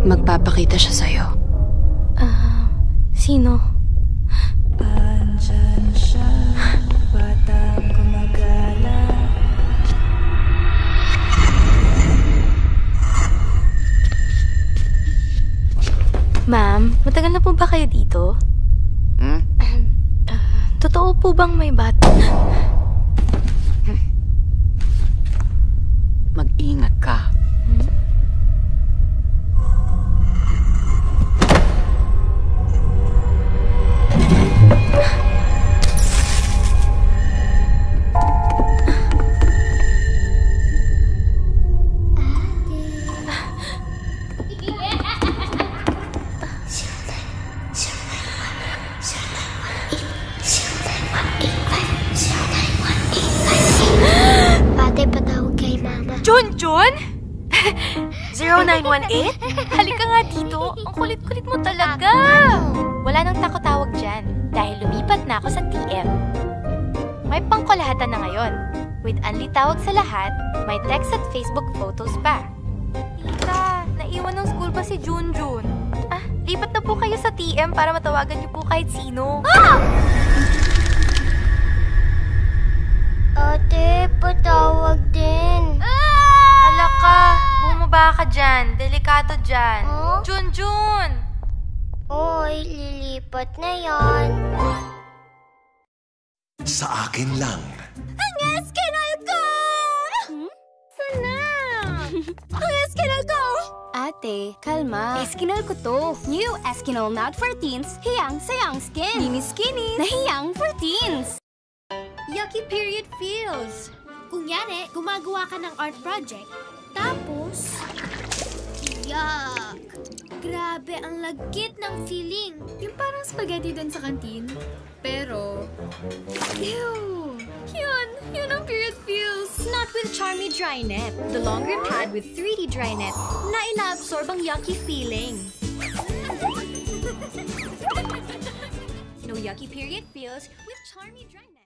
Magpapakita siya sa'yo. Sino? Andyan siya, batang gumagala. Ma'am, matagal na po ba kayo dito? Totoo po bang may bata? Mag-ingat ka. Junjun? 0918? Halika nga dito. Ang kulit-kulit mo talaga. Wala nang takot-tawag dyan dahil lumipat na ako sa TM. May pangkolahatan na ngayon. With Unli Tawag sa Lahat, may text at Facebook photos pa. Tita, naiwan ng school pa si Junjun. Lipat na po kayo sa TM para matawagan niyo po kahit sino. Ate, patawag din. Hala ka, bumaba ka dyan. Delikado dyan. Huh? Junjun! Oy, lilipat na yan. Sa akin lang. Ang eskinal ko! Sana! Ang eskinal ko! Ate, kalma. Eskinol ko to. New Eskinol Matte for Teens, hiyang sa young skin. Mini skinny na hiyang for teens. Yucky period feels. Kunyari, gumagawa ka ng art project, tapos... Yuck! Grabe, ang lagkit ng feeling. Yung parang spaghetti dun sa kantin. Pero... Ew! Yun ang period feels. Not with Charmy Dry Net, the longer pad with 3D Dry Net na inaabsorb ang yucky feeling. No yucky period feels with Charmy Dry Net.